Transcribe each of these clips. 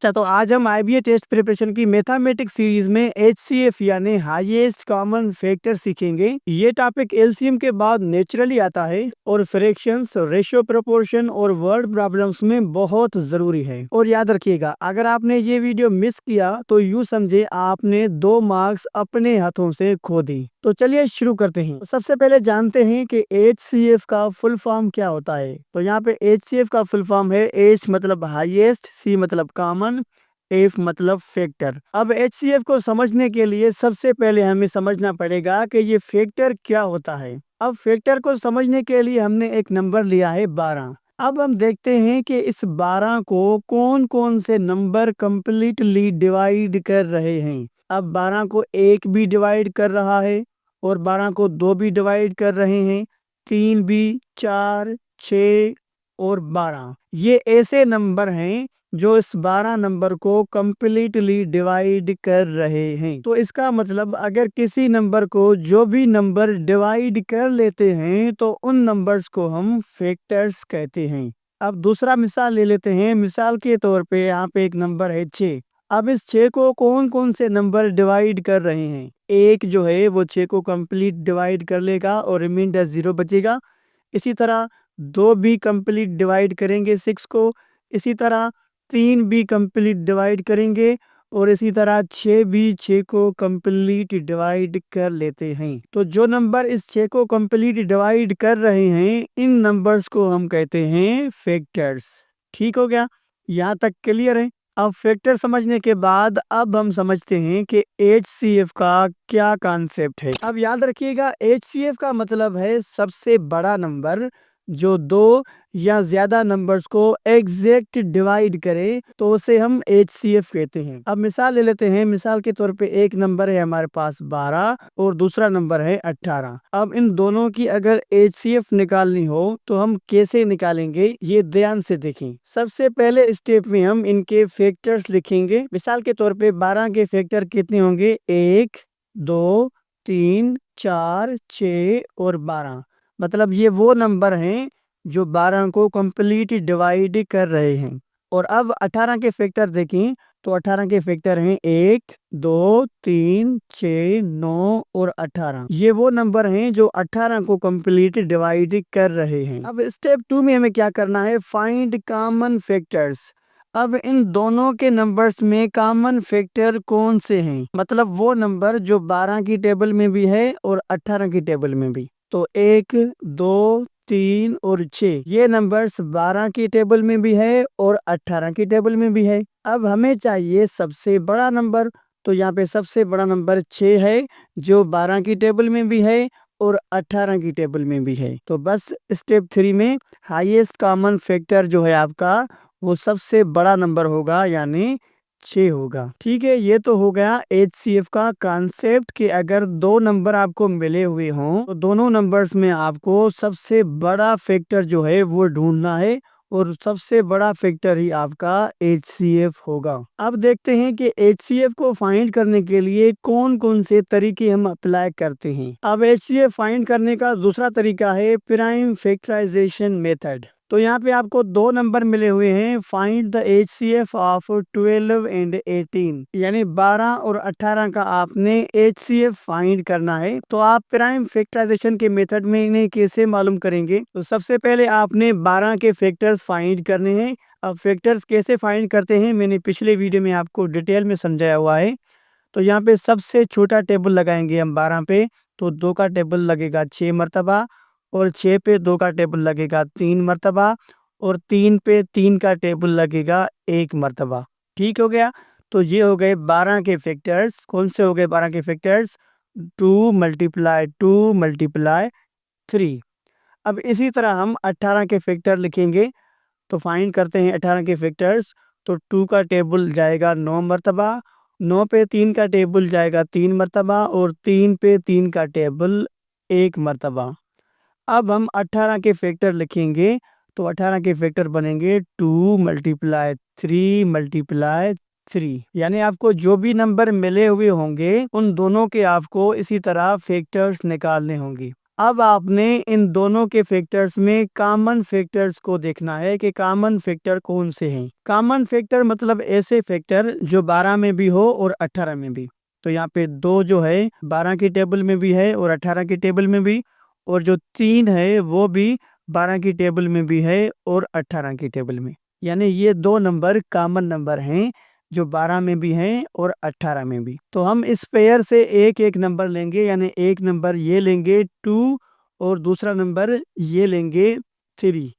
अच्छा, तो आज हम आईबीए टेस्ट प्रिपरेशन की मैथमेटिक्स सीरीज में एचसीएफ यानी हाईएस्ट कॉमन फैक्टर सीखेंगे। ये टॉपिक एलसीएम के बाद नेचुरली आता है और फ्रैक्शंस, रेशियो, प्रोपोर्शन और वर्ड प्रॉब्लम्स में बहुत जरूरी है। और याद रखिएगा, अगर आपने ये वीडियो मिस किया तो यूँ समझे आपने 2 मार्क्स अपने हाथों से खो दी। तो चलिए शुरू करते हैं। सबसे पहले जानते हैं कि एचसीएफ का फुल फॉर्म क्या होता है। तो यहाँ पे एचसीएफ का फुल फॉर्म है एच मतलब हाईएस्ट, सी मतलब कॉमन, एफ मतलब फैक्टर। अब एचसीएफ को समझने के लिए सबसे पहले हमें समझना पड़ेगा कि ये फैक्टर क्या होता है। अब फैक्टर को समझने के लिए हमने एक नंबर लिया है 12। अब हम देखते हैं कि इस 12 को कौन कौन से नंबर कंप्लीटली डिवाइड कर रहे हैं। अब 12 को 1 भी डिवाइड कर रहा है और 12 को 2 भी डिवाइड कर रहे हैं, 3 भी, 4, 6 और 12। ये ऐसे नंबर हैं जो इस 12 नंबर को कंप्लीटली डिवाइड कर रहे हैं। तो इसका मतलब अगर किसी नंबर को जो भी नंबर डिवाइड कर लेते हैं तो उन नंबर्स को हम फैक्टर्स कहते हैं। अब दूसरा मिसाल ले लेते हैं। मिसाल के तौर पे यहाँ पे एक नंबर है 6। अब इस 6 को कौन कौन से नंबर डिवाइड कर रहे हैं। एक जो है वो 6 को कंप्लीट डिवाइड कर लेगा और रिमाइंडर 0 बचेगा। इसी तरह 2 भी कंप्लीट डिवाइड करेंगे 6 को। इसी तरह 3 भी कंप्लीट डिवाइड करेंगे और इसी तरह 6 भी 6 को कंप्लीट डिवाइड कर लेते हैं। तो जो नंबर इस 6 को कंप्लीट डिवाइड कर रहे हैं, इन नंबर्स को हम कहते हैं फैक्टर्स। ठीक हो गया, यहाँ तक क्लियर है। अब फैक्टर समझने के बाद अब हम समझते हैं कि एचसीएफ का क्या कॉन्सेप्ट है। अब याद रखिएगा, एचसीएफ का मतलब है सबसे बड़ा नंबर जो 2 या ज्यादा नंबर्स को एग्जैक्ट डिवाइड करे तो उसे हम एचसीएफ कहते हैं। अब मिसाल ले लेते हैं। मिसाल के तौर पे एक नंबर है हमारे पास 12 और दूसरा नंबर है 18। अब इन दोनों की अगर एचसीएफ निकालनी हो तो हम कैसे निकालेंगे, ये ध्यान से देखें। सबसे पहले स्टेप में हम इनके फैक्टर्स लिखेंगे। मिसाल के तौर पे 12 के फैक्टर कितने होंगे, 1, 2, 3, 4, 6 और 12। मतलब ये वो नंबर हैं जो 12 को कंप्लीट डिवाइड कर रहे हैं। और अब 18 के फैक्टर देखें तो 18 के फैक्टर हैं 1, 2, 3, 6, 9 और 18। ये वो नंबर हैं जो 18 को कंप्लीट डिवाइड कर रहे हैं। अब स्टेप 2 में हमें क्या करना है, फाइंड कॉमन फैक्टर्स। अब इन दोनों के नंबर्स में कॉमन फैक्टर कौन से हैं, मतलब वो नंबर जो 12 की टेबल में भी है और 18 की टेबल में भी। तो 1, 2, 3 और 6 ये नंबर्स 12 की टेबल में भी है और 18 की टेबल में भी है। अब हमें चाहिए सबसे बड़ा नंबर। तो यहाँ पे सबसे बड़ा नंबर 6 है जो 12 की टेबल में भी है और 18 की टेबल में भी है। तो बस स्टेप 3 में हाईएस्ट कॉमन फैक्टर जो है आपका वो सबसे बड़ा नंबर होगा, यानी 6 होगा। ठीक है, ये तो हो गया एचसीएफ का कॉन्सेप्ट कि अगर 2 नंबर आपको मिले हुए हों तो दोनों नंबर्स में आपको सबसे बड़ा फैक्टर जो है वो ढूंढना है और सबसे बड़ा फैक्टर ही आपका एचसीएफ होगा। अब देखते हैं कि एचसीएफ को फाइंड करने के लिए कौन कौन से तरीके हम अप्लाई करते हैं। अब एचसीएफ फाइंड करने का दूसरा तरीका है प्राइम फैक्टराइजेशन मेथड। तो यहाँ पे आपको 2 नंबर मिले हुए हैं, find the HCF of 12 and 18, यानी 12 और 18 का आपने एचसीएफ फाइंड करना है। तो आप प्राइम फैक्टराइजेशन के मेथड में इन्हें कैसे मालूम करेंगे, तो सबसे पहले आपने 12 के फैक्टर्स फाइंड करने हैं। अब फैक्टर्स कैसे फाइंड करते हैं मैंने पिछले वीडियो में आपको डिटेल में समझाया हुआ है। तो यहाँ पे सबसे छोटा टेबल लगाएंगे हम 12 पे, तो 2 का टेबल लगेगा 6 मरतबा और 6 पे 2 का टेबल लगेगा 3 मरतबा और 3 पे 3 का टेबल लगेगा 1 मरतबा। ठीक हो गया। तो ये हो गए 12 के फैक्टर्स। कौन से हो गए 12 के फैक्टर्स, 2 मल्टीप्लाई 2 मल्टीप्लाई 3। अब इसी तरह हम 18 के फैक्टर लिखेंगे। तो फाइंड करते हैं 18 के फैक्टर्स। तो 2 का टेबल जाएगा 9 मरतबा, 9 पे 3 का टेबल जाएगा 3 मरतबा और 3 पे 3 का टेबल 1 मरतबा। अब हम 18 के फैक्टर लिखेंगे। तो 18 के फैक्टर बनेंगे 2 मल्टीप्लाई 3 मल्टीप्लाई 3, यानी आपको जो भी नंबर मिले हुए होंगे उन दोनों के आपको इसी तरह फैक्टर्स निकालने होंगे। अब आपने इन दोनों के फैक्टर्स में कॉमन फैक्टर्स को देखना है कि कॉमन फैक्टर कौन से हैं। कॉमन फैक्टर मतलब ऐसे फैक्टर जो 12 में भी हो और 18 में भी। तो यहाँ पे 2 जो है 12 की टेबल में भी है और 18 की टेबल में भी, और जो 3 है वो भी 12 की टेबल में भी है और 18 की टेबल में। यानी ये 2 नंबर कॉमन नंबर हैं जो 12 में भी हैं और 18 में भी। तो हम इस पेयर से एक एक नंबर लेंगे, यानी एक नंबर ये लेंगे 2 और दूसरा नंबर ये लेंगे 3।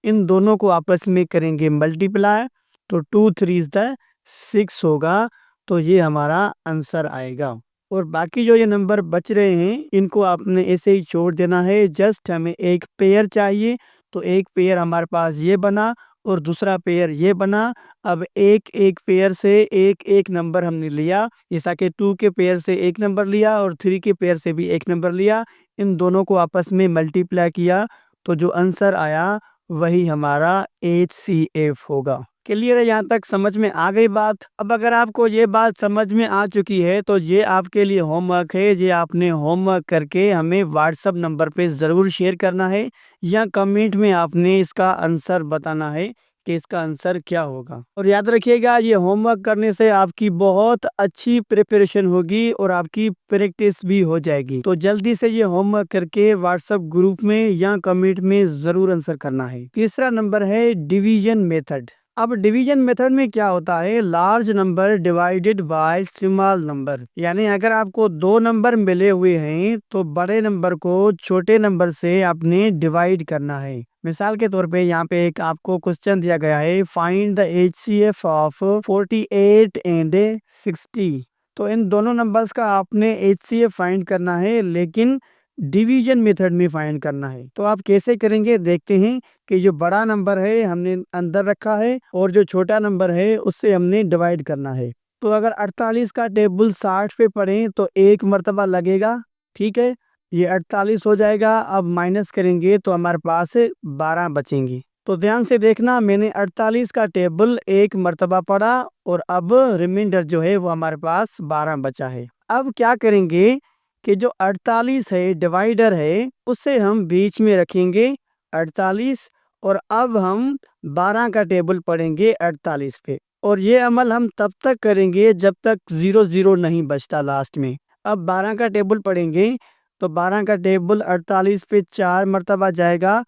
इन दोनों को आपस में करेंगे मल्टीप्लाई, तो 2 3 6 होगा। तो ये हमारा आंसर आएगा। और बाकी जो ये नंबर बच रहे हैं इनको आपने ऐसे ही छोड़ देना है। जस्ट हमें एक पेयर चाहिए, तो एक पेयर हमारे पास ये बना और दूसरा पेयर ये बना। अब एक एक पेयर से एक एक नंबर हमने लिया, जैसा कि 2 के पेयर से एक नंबर लिया और 3 के पेयर से भी एक नंबर लिया। इन दोनों को आपस में मल्टीप्लाई किया, तो जो आंसर आया वही हमारा HCF होगा। क्लियर है? यहाँ तक समझ में आ गई बात? अब अगर आपको ये बात समझ में आ चुकी है तो ये आपके लिए होमवर्क है। ये आपने होमवर्क करके हमें व्हाट्सएप नंबर पे ज़रूर शेयर करना है, या कमेंट में आपने इसका आंसर बताना है कि इसका आंसर क्या होगा। और याद रखिएगा, ये होमवर्क करने से आपकी बहुत अच्छी प्रिपरेशन होगी और आपकी प्रैक्टिस भी हो जाएगी। तो जल्दी से ये होमवर्क करके व्हाट्सएप ग्रुप में या कमेंट में ज़रूर आंसर करना है। तीसरा नंबर है डिवीजन मेथड। अब डिवीजन मेथड में क्या होता है, large number divided by small number. यानी अगर आपको 2 नंबर मिले हुए हैं तो बड़े नंबर को छोटे नंबर से आपने डिवाइड करना है। मिसाल के तौर पे यहाँ पे एक आपको क्वेश्चन दिया गया है, find the HCF of 48 and 60। तो इन दोनों नंबर्स का आपने HCF फाइंड करना है, लेकिन डिवीजन मेथड में फाइंड करना है। तो आप कैसे करेंगे देखते हैं कि जो बड़ा नंबर है हमने अंदर रखा है और जो छोटा नंबर है उससे हमने डिवाइड करना है। तो अगर 48 का टेबल 60 पे पढ़ें तो एक मर्तबा लगेगा, ठीक है, ये 48 हो जाएगा। अब माइनस करेंगे तो हमारे पास 12 बचेंगी। तो ध्यान से देखना, मैंने 48 का टेबल एक मर्तबा पढ़ा और अब रिमाइंडर जो है वो हमारे पास 12 बचा है। अब क्या करेंगे कि जो 48 है डिवाइडर है उससे हम बीच में रखेंगे 48, और अब हम 12 का टेबल पढ़ेंगे 48 पे। और ये अमल हम तब तक करेंगे जब तक 0 0 नहीं बचता लास्ट में। अब 12 का टेबल पढ़ेंगे तो 12 का टेबल 48 पे 4 मरतबा जाएगा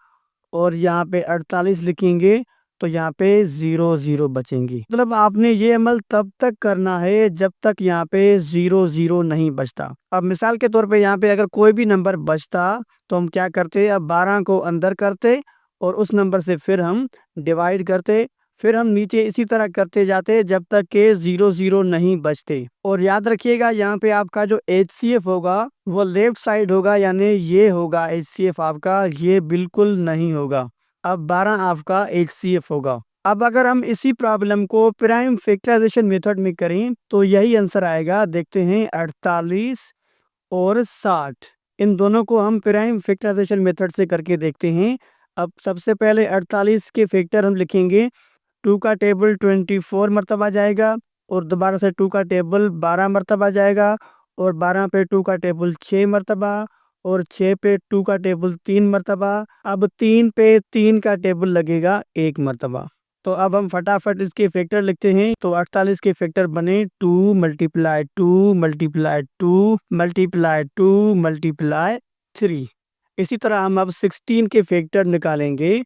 और यहाँ पे 48 लिखेंगे तो यहाँ पे 0 0 बचेंगी। मतलब आपने ये अमल तब तक करना है जब तक यहाँ पे 0 0 नहीं बचता। अब मिसाल के तौर पे यहाँ पे अगर कोई भी नंबर बचता तो हम क्या करते, अब 12 को अंदर करते और उस नंबर से फिर हम डिवाइड करते, फिर हम नीचे इसी तरह करते जाते जब तक के 0 0 नहीं बचते। और याद रखिएगा यहाँ पे आपका जो HCF होगा वो लेफ्ट साइड होगा, यानी ये होगा HCF आपका, ये बिल्कुल नहीं होगा। अब 12 आपका HCF होगा। अब अगर हम इसी प्रॉब्लम को प्राइम फैक्टराइजेशन मेथड में करें तो यही आंसर आएगा। देखते हैं 48 और 60, इन दोनों को हम प्राइम फैक्टराइजेशन मेथड से करके देखते हैं। अब सबसे पहले 48 के फैक्टर हम लिखेंगे, 2 का टेबल 24 मरतबा जाएगा और दोबारा से 2 का टेबल 12 मरतबा जाएगा और 12 पे 2 का टेबल 6 मरतबा और 6 पे 2 का टेबल 3 मरतबा। अब 3 पे 3 का टेबल लगेगा 1 मरतबा। तो अब हम फटाफट इसके फैक्टर लिखते हैं। तो 48 के फैक्टर बने 2 मल्टीप्लाई 2 मल्टीप्लाई 2 मल्टीप्लाई 2 मल्टीप्लाई 3। इसी तरह हम अब 16 के फैक्टर निकालेंगे।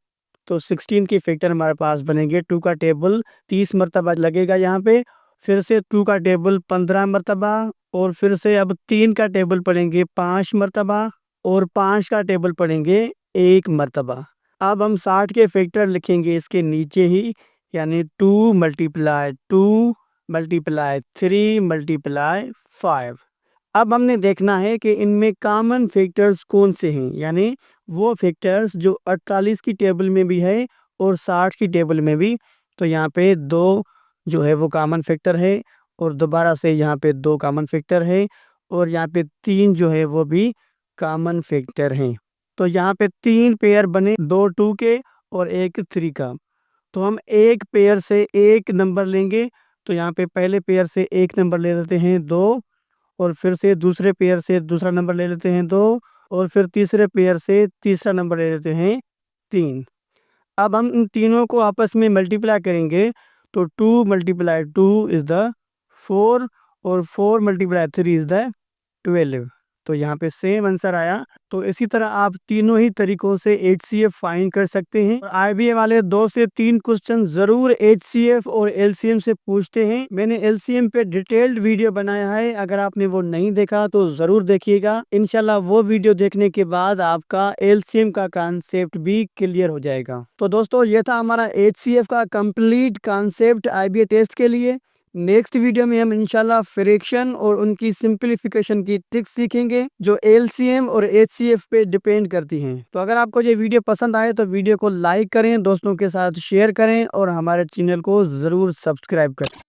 तो 16 के फैक्टर हमारे पास बनेंगे, 2 का टेबल 30 मरतबा लगेगा यहाँ पे, फिर से 2 का टेबल 15 मरतबा और फिर से अब 3 का टेबल पढ़ेंगे 5 मरतबा और 5 का टेबल पढ़ेंगे 1 मरतबा। अब हम 60 के फैक्टर लिखेंगे इसके नीचे ही, यानी 2 मल्टीप्लाई 2 मल्टीप्लाई 3 मल्टीप्लाई 5। अब हमने देखना है कि इनमें कॉमन फैक्टर्स कौन से हैं, यानी वो फैक्टर्स जो 48 की टेबल में भी है और 60 की टेबल में भी। तो यहाँ पे 2 जो है वो कॉमन फैक्टर है और दोबारा से यहाँ पे 2 कॉमन फैक्टर है और यहाँ पे 3 जो है वो भी कॉमन फैक्टर हैं। तो यहाँ पे 3 पेयर बने, 2 2 के और 1 3 का। तो हम एक पेयर से एक नंबर लेंगे। तो यहाँ पे पहले पेयर से एक नंबर ले लेते हैं 2 और फिर से दूसरे पेयर से दूसरा नंबर ले लेते हैं 2 और फिर तीसरे पेयर से तीसरा नंबर ले लेते हैं 3। अब हम इन तीनों को आपस में मल्टीप्लाई करेंगे तो 2 × 2 इज द 4 और 4 × 3 इज द 12। तो यहाँ पे सेम आंसर आया। तो इसी तरह आप तीनों ही तरीकों से HCF फाइंड कर सकते हैं। IBA वाले 2 से 3 क्वेश्चन जरूर HCF और LCM से पूछते हैं। मैंने LCM पे डिटेल्ड वीडियो बनाया है, अगर आपने वो नहीं देखा तो जरूर देखिएगा। इंशाल्लाह वो वीडियो देखने के बाद आपका LCM का कॉन्सेप्ट भी क्लियर हो जाएगा। तो दोस्तों ये था हमारा HCF का कंप्लीट कॉन्सेप्ट IBA टेस्ट के लिए। नेक्स्ट वीडियो में हम इंशाल्लाह फ्रैक्शन और उनकी सिंपलीफिकेशन की ट्रिक्स सीखेंगे जो LCM और HCF पे डिपेंड करती हैं। तो अगर आपको ये वीडियो पसंद आए तो वीडियो को लाइक करें, दोस्तों के साथ शेयर करें और हमारे चैनल को ज़रूर सब्सक्राइब करें।